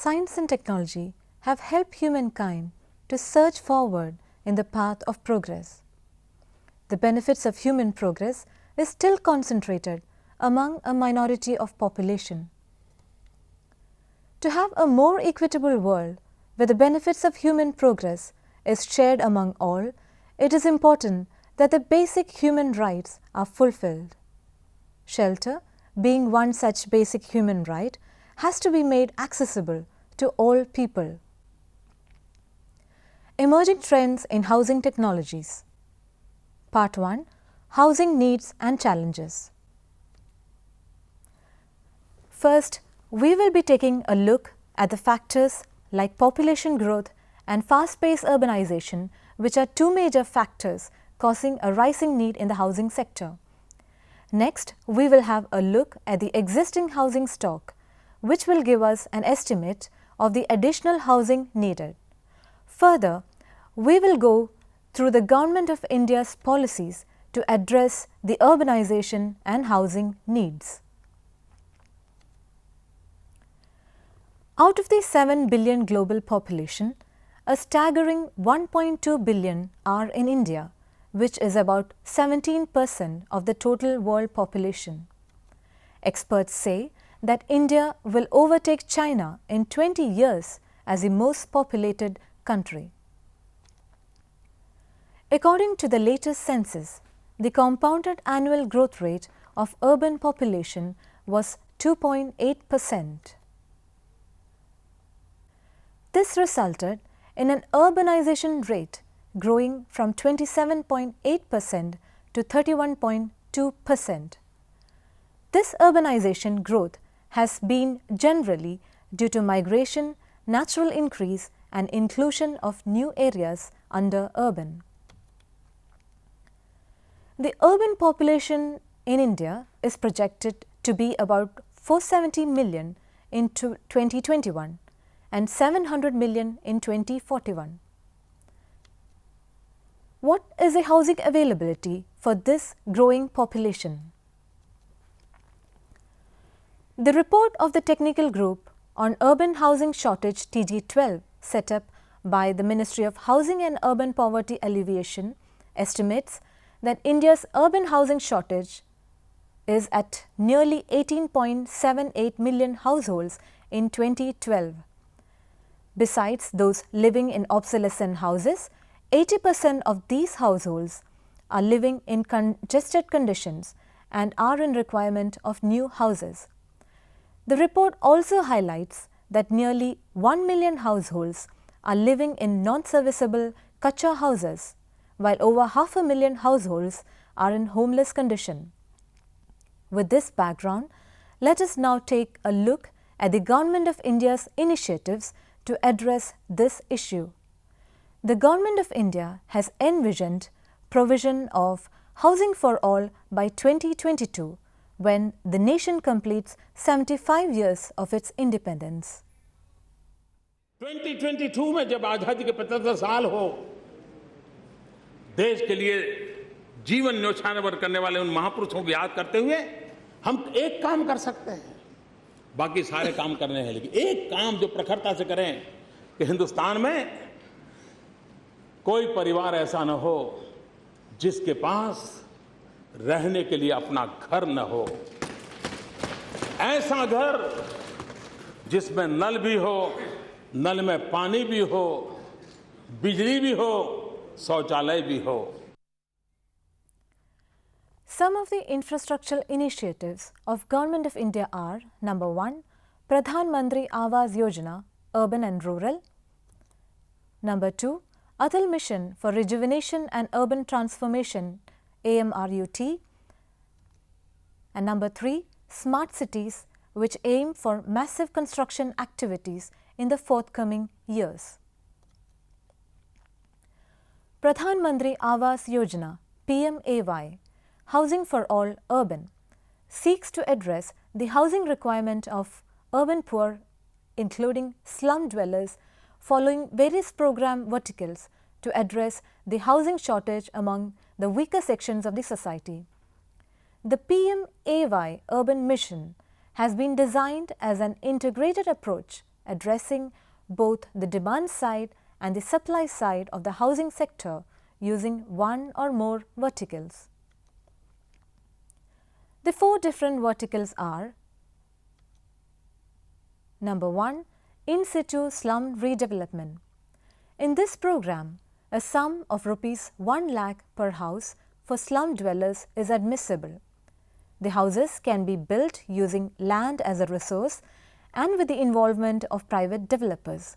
Science and technology have helped humankind to surge forward in the path of progress. The benefits of human progress is still concentrated among a minority of population. To have a more equitable world where the benefits of human progress is shared among all, it is important that the basic human rights are fulfilled. Shelter, being one such basic human right, has to be made accessible to all people. Emerging trends in housing technologies. Part 1. Housing needs and challenges. First, we will be taking a look at the factors like population growth and fast-paced urbanization, which are two major factors causing a rising need in the housing sector. Next, we will have a look at the existing housing stock, which will give us an estimate of the additional housing needed. Further, we will go through the Government of India's policies to address the urbanization and housing needs. Out of the 7 billion global population, a staggering 1.2 billion are in India, which is about 17% of the total world population. Experts say that India will overtake China in 20 years as the most populated country. According to the latest census, the compounded annual growth rate of urban population was 2.8%. This resulted in an urbanization rate growing from 27.8% to 31.2%. This urbanization growth has been generally due to migration, natural increase and inclusion of new areas under urban. The urban population in India is projected to be about 470 million in 2021 and 700 million in 2041. What is the housing availability for this growing population? The report of the Technical Group on Urban Housing Shortage TG12 set up by the Ministry of Housing and Urban Poverty Alleviation estimates that India's urban housing shortage is at nearly 18.78 million households in 2012. Besides those living in obsolescent houses, 80% of these households are living in congested conditions and are in requirement of new houses. The report also highlights that nearly 1 million households are living in non-serviceable kacha houses, while over 500,000 households are in homeless condition. With this background, let us now take a look at the Government of India's initiatives to address this issue. The Government of India has envisioned provision of housing for all by 2022, when the nation completes 75 years of its independence. 2022 में जब आजादी के 75 साल हो, देश के लिए जीवन न्यौछावर करने वाले उन महापुरुषों को याद करते हुए हम एक काम कर सकते हैं, बाकी सारे काम करने हैं, लेकिन एक काम जो प्रखरता से करें कि हिंदुस्तान में कोई परिवार ऐसा न हो जिसके पास रहने के लिए अपना घर न हो। ऐसा घर जिसमें नल भी हो, नल में पानी भी हो, बिजली भी हो, शौचालय भी हो। Some of the infrastructural initiatives of Government of India are: number 1, Pradhan Mantri Awas Yojana, urban and rural; number 2, Atal Mission for Rejuvenation and Urban Transformation, AMRUT; and number 3, Smart Cities, which aim for massive construction activities in the forthcoming years. Pradhan Mantri Awas Yojana, PMAY, Housing for All Urban, seeks to address the housing requirement of urban poor, including slum dwellers, following various program verticals to address the housing shortage among the weaker sections of the society. The PMAY Urban Mission has been designed as an integrated approach addressing both the demand side and the supply side of the housing sector using one or more verticals. The 4 different verticals are: Number 1. In situ slum redevelopment. In this program, a sum of Rs 1 lakh per house for slum dwellers is admissible. The houses can be built using land as a resource and with the involvement of private developers.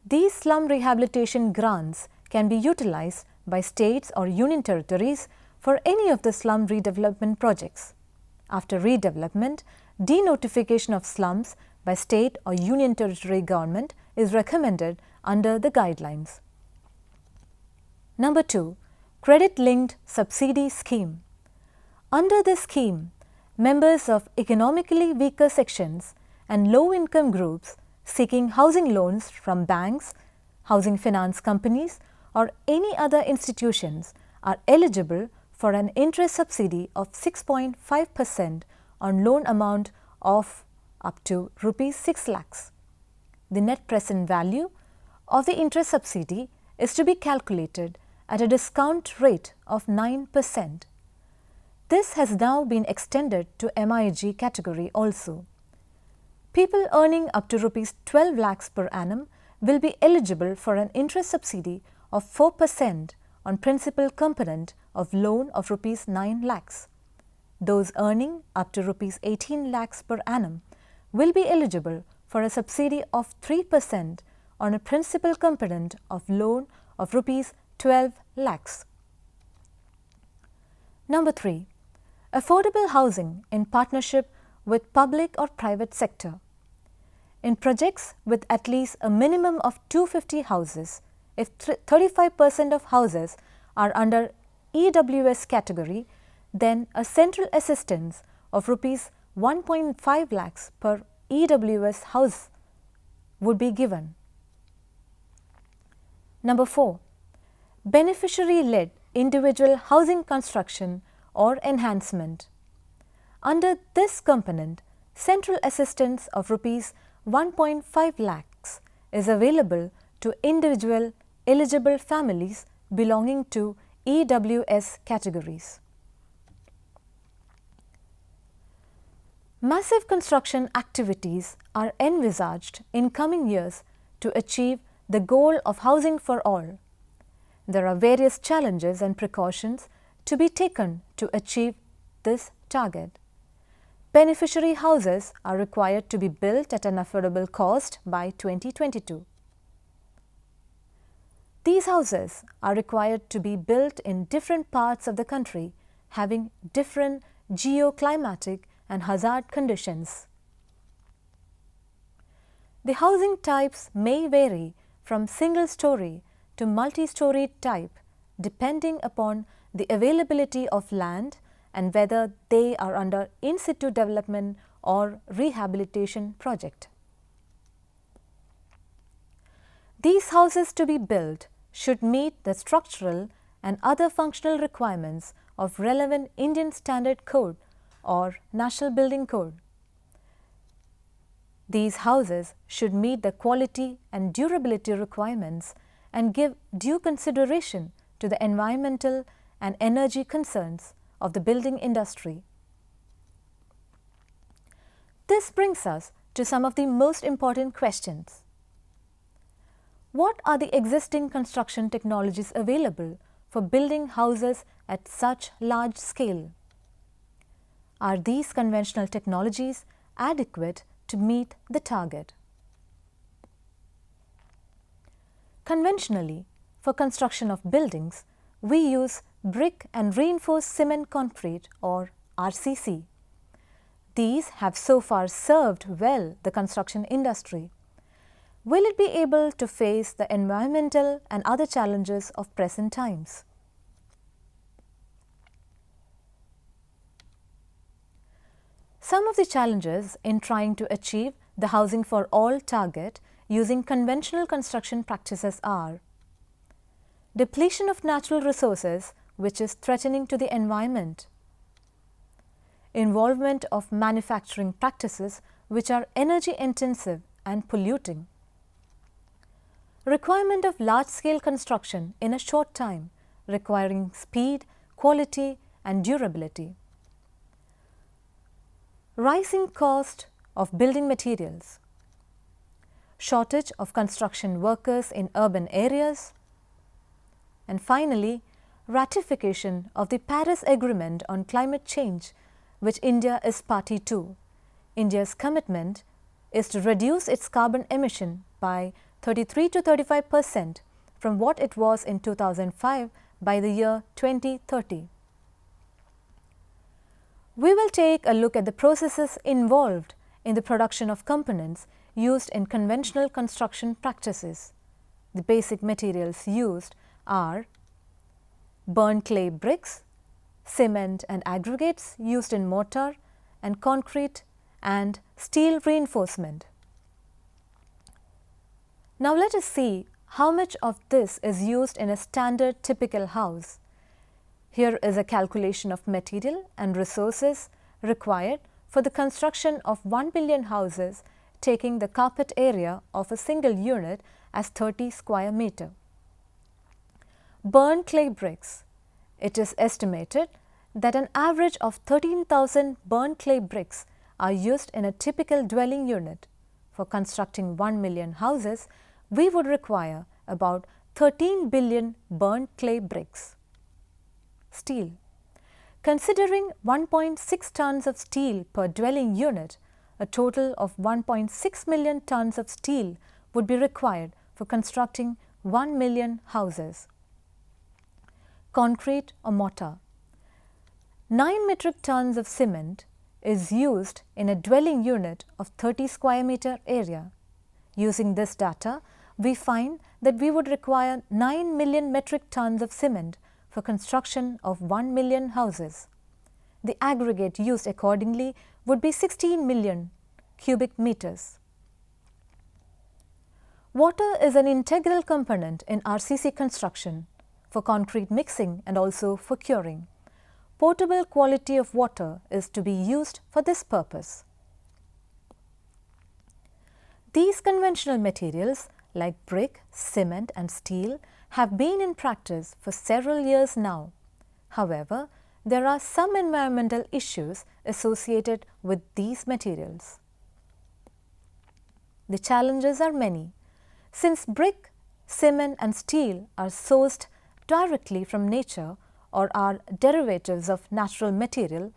These slum rehabilitation grants can be utilized by states or union territories for any of the slum redevelopment projects. After redevelopment, denotification of slums by state or union territory government is recommended under the guidelines. Number 2. Credit-linked subsidy scheme. Under this scheme, members of economically weaker sections and low-income groups seeking housing loans from banks, housing finance companies, or any other institutions are eligible for an interest subsidy of 6.5% on loan amount of up to Rs 6 lakhs. The net present value of the interest subsidy is to be calculated at a discount rate of 9%. This has now been extended to MIG category also. People earning up to Rs 12 lakhs per annum will be eligible for an interest subsidy of 4% on principal component of loan of Rs 9 lakhs. Those earning up to Rs 18 lakhs per annum will be eligible for a subsidy of 3% on a principal component of loan of Rs 12 lakhs. Number 3. Affordable housing in partnership with public or private sector. In projects with at least a minimum of 250 houses, if 35% of houses are under EWS category, then a central assistance of Rs 1.5 lakhs per EWS house would be given. Number 4. Beneficiary-led individual housing construction or enhancement. Under this component, central assistance of Rs 1.5 lakhs is available to individual eligible families belonging to EWS categories. Massive construction activities are envisaged in coming years to achieve the goal of housing for all. There are various challenges and precautions to be taken to achieve this target. Beneficiary houses are required to be built at an affordable cost by 2022. These houses are required to be built in different parts of the country, having different geoclimatic and hazard conditions. The housing types may vary from single-story to multi-story type depending upon the availability of land and whether they are under in situ development or rehabilitation project. These houses to be built should meet the structural and other functional requirements of relevant Indian Standard Code or National Building Code. These houses should meet the quality and durability requirements and give due consideration to the environmental and energy concerns of the building industry. This brings us to some of the most important questions. What are the existing construction technologies available for building houses at such large scale? Are these conventional technologies adequate to meet the target? Conventionally, for construction of buildings, we use brick and reinforced cement concrete or RCC. These have so far served well the construction industry. Will it be able to face the environmental and other challenges of present times? Some of the challenges in trying to achieve the housing for all target using conventional construction practices are: depletion of natural resources, which is threatening to the environment; involvement of manufacturing practices which are energy intensive and polluting. Requirement of large-scale construction in a short time, requiring speed, quality and durability. Rising cost of building materials. Shortage of construction workers in urban areas. And finally, ratification of the Paris Agreement on Climate Change, which India is party to. India's commitment is to reduce its carbon emission by 33 to 35% from what it was in 2005 by the year 2030. We will take a look at the processes involved in the production of components used in conventional construction practices. The basic materials used are burnt clay bricks, cement and aggregates used in mortar and concrete and steel reinforcement. Now let us see how much of this is used in a standard typical house. Here is a calculation of material and resources required for the construction of 1 billion houses, taking the carpet area of a single unit as 30 square meter. Burnt clay bricks. It is estimated that an average of 13,000 burnt clay bricks are used in a typical dwelling unit. For constructing 1 million houses, we would require about 13 billion burnt clay bricks. Steel. Considering 1.6 tons of steel per dwelling unit, a total of 1.6 million tons of steel would be required for constructing 1 million houses. Concrete or mortar. 9 metric tons of cement is used in a dwelling unit of 30 square meter area. Using this data, we find that we would require 9 million metric tons of cement for construction of 1 million houses. The aggregate used accordingly would be 16 million cubic meters. Water is an integral component in RCC construction for concrete mixing and also for curing. Potable quality of water is to be used for this purpose. These conventional materials like brick, cement and steel have been in practice for several years now. However, there are some environmental issues associated with these materials. The challenges are many. Since brick, cement and steel are sourced directly from nature or are derivatives of natural material,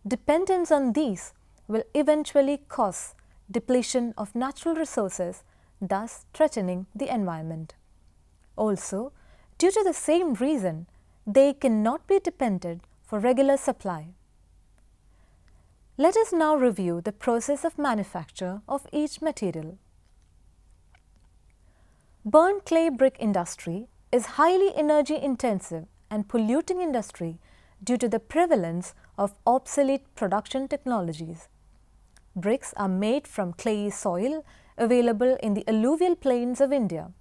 dependence on these will eventually cause depletion of natural resources, thus threatening the environment. Also, due to the same reason, they cannot be depended for regular supply. Let us now review the process of manufacture of each material. Burnt clay brick industry is highly energy intensive and polluting industry due to the prevalence of obsolete production technologies. Bricks are made from clayey soil available in the alluvial plains of India.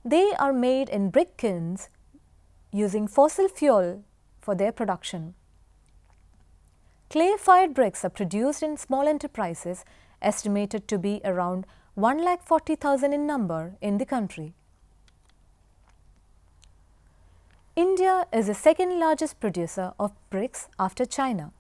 They are made in brick kilns using fossil fuel for their production. Clay-fired bricks are produced in small enterprises estimated to be around 1,40,000 in number in the country. India is the second largest producer of bricks after China.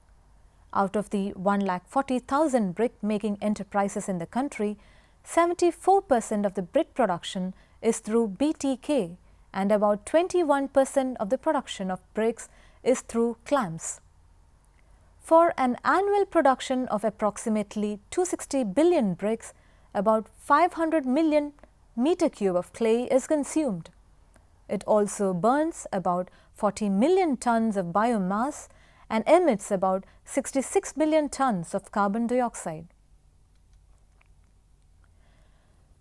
Out of the 1,40,000 brick-making enterprises in the country, 74% of the brick production is through BTK and about 21% of the production of bricks is through clamps. For an annual production of approximately 260 billion bricks, about 500 million meter cube of clay is consumed. It also burns about 40 million tons of biomass and emits about 66 million tons of carbon dioxide.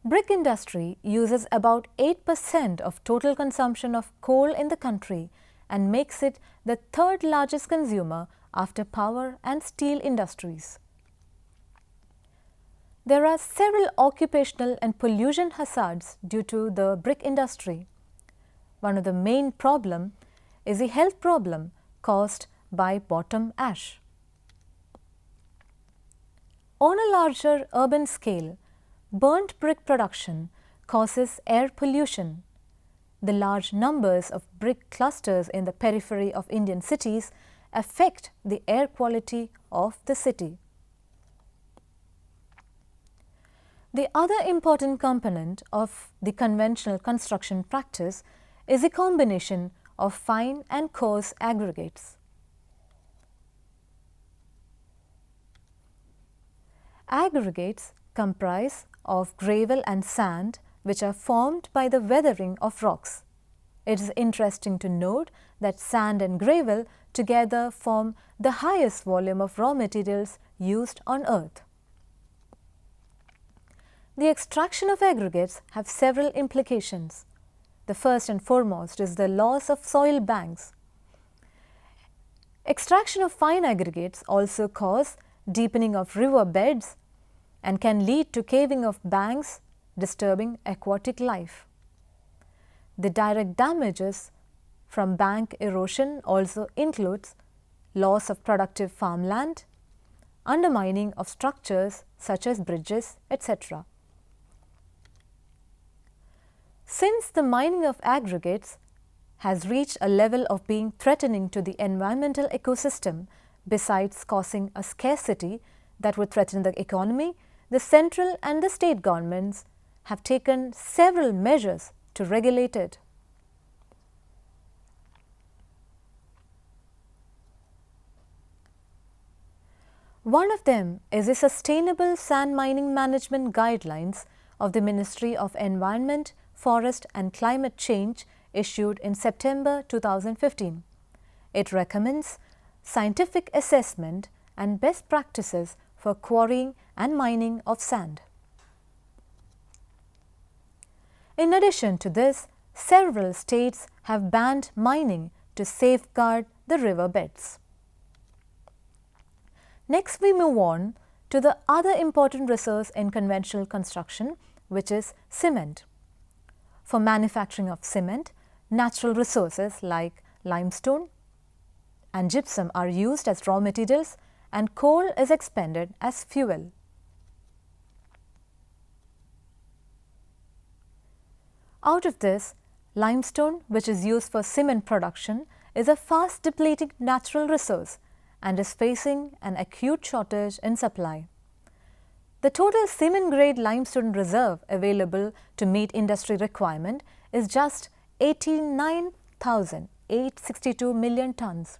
Brick industry uses about 8% of total consumption of coal in the country and makes it the third largest consumer after power and steel industries. There are several occupational and pollution hazards due to the brick industry. One of the main problems is a health problem caused by bottom ash. On a larger urban scale, burnt brick production causes air pollution. The large numbers of brick clusters in the periphery of Indian cities affect the air quality of the city. The other important component of the conventional construction practice is a combination of fine and coarse aggregates. Aggregates comprise of gravel and sand which are formed by the weathering of rocks. It is interesting to note that sand and gravel together form the highest volume of raw materials used on earth. The extraction of aggregates have several implications. The first and foremost is the loss of soil banks. Extraction of fine aggregates also cause deepening of river beds and can lead to caving of banks, disturbing aquatic life. The direct damages from bank erosion also includes loss of productive farmland, undermining of structures such as bridges, etc. Since the mining of aggregates has reached a level of being threatening to the environmental ecosystem, besides causing a scarcity that would threaten the economy, the central and the state governments have taken several measures to regulate it. One of them is the Sustainable Sand Mining Management Guidelines of the Ministry of Environment, Forest and Climate Change issued in September 2015. It recommends scientific assessment and best practices for quarrying and mining of sand. In addition to this, several states have banned mining to safeguard the river beds. Next, we move on to the other important resource in conventional construction, which is cement. For manufacturing of cement, natural resources like limestone and gypsum are used as raw materials and coal is expended as fuel. Out of this, limestone, which is used for cement production, is a fast depleting natural resource and is facing an acute shortage in supply. The total cement-grade limestone reserve available to meet industry requirement is just 89,862 million tons.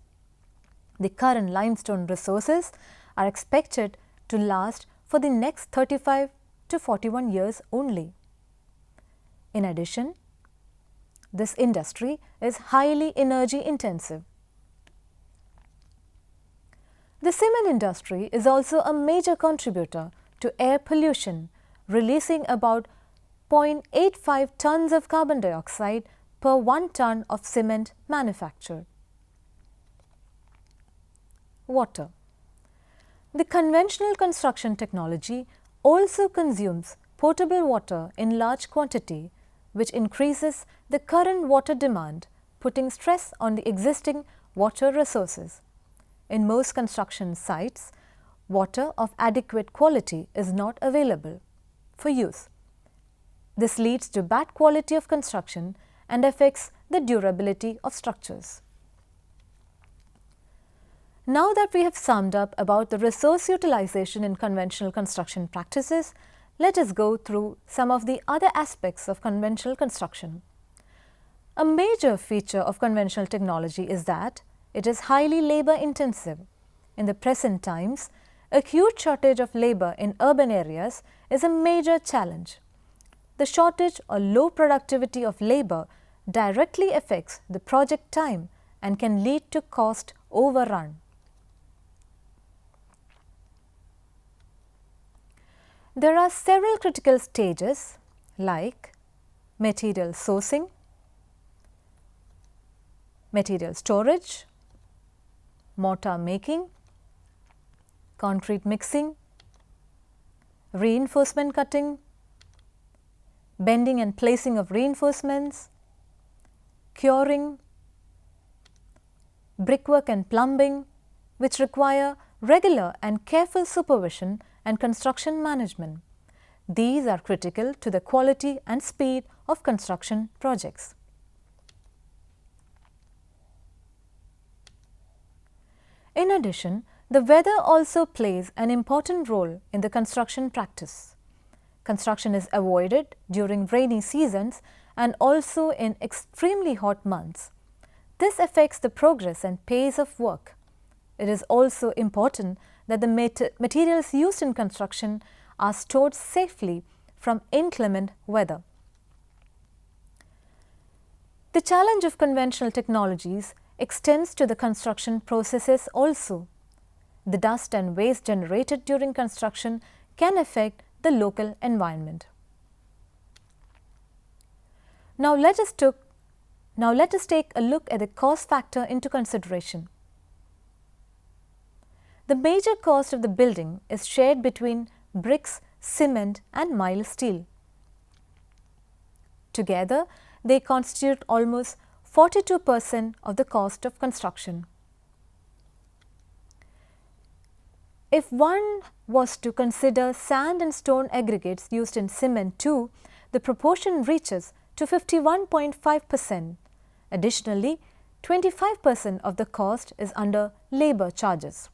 The current limestone resources are expected to last for the next 35 to 41 years only. In addition, this industry is highly energy intensive. The cement industry is also a major contributor to air pollution, releasing about 0.85 tons of carbon dioxide per 1 ton of cement manufactured. Water. The conventional construction technology also consumes potable water in large quantity, which increases the current water demand, putting stress on the existing water resources. In most construction sites, water of adequate quality is not available for use. This leads to bad quality of construction and affects the durability of structures. Now that we have summed up about the resource utilization in conventional construction practices, let us go through some of the other aspects of conventional construction. A major feature of conventional technology is that it is highly labor intensive. In the present times, acute shortage of labor in urban areas is a major challenge. The shortage or low productivity of labor directly affects the project time and can lead to cost overrun. There are several critical stages like material sourcing, material storage, mortar making, concrete mixing, reinforcement cutting, bending and placing of reinforcements, curing, brickwork and plumbing, which require regular and careful supervision and construction management. These are critical to the quality and speed of construction projects. In addition, the weather also plays an important role in the construction practice. Construction is avoided during rainy seasons and also in extremely hot months. This affects the progress and pace of work. It is also important that the materials used in construction are stored safely from inclement weather. The challenge of conventional technologies extends to the construction processes also. The dust and waste generated during construction can affect the local environment. Now let us take a look at the cost factor into consideration. The major cost of the building is shared between bricks, cement and mild steel. Together, they constitute almost 42% of the cost of construction. If one was to consider sand and stone aggregates used in cement too, the proportion reaches to 51.5%. Additionally, 25% of the cost is under labor charges.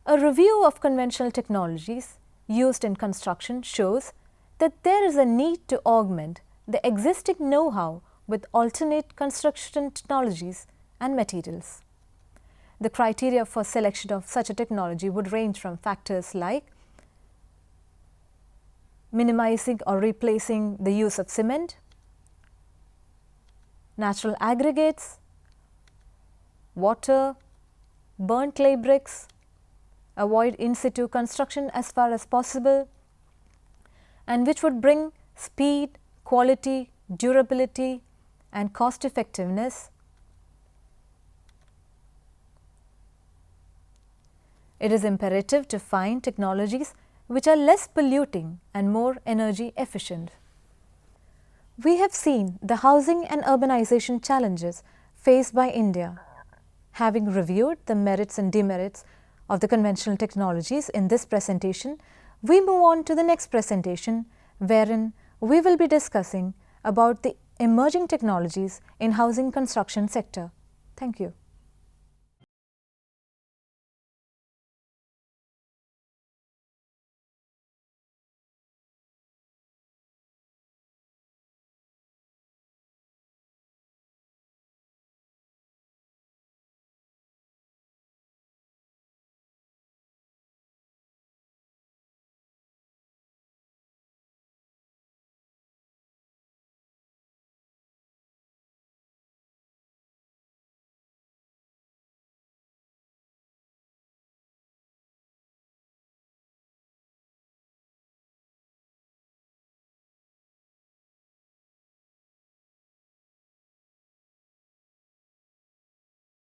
A review of conventional technologies used in construction shows that there is a need to augment the existing know-how with alternate construction technologies and materials. The criteria for selection of such a technology would range from factors like minimizing or replacing the use of cement, natural aggregates, water, burnt clay bricks, avoid in situ construction as far as possible, and which would bring speed, quality, durability and cost effectiveness. It is imperative to find technologies which are less polluting and more energy efficient. We have seen the housing and urbanization challenges faced by India. Having reviewed the merits and demerits of the conventional technologies in this presentation, we move on to the next presentation, wherein we will be discussing about the emerging technologies in housing construction sector. Thank you.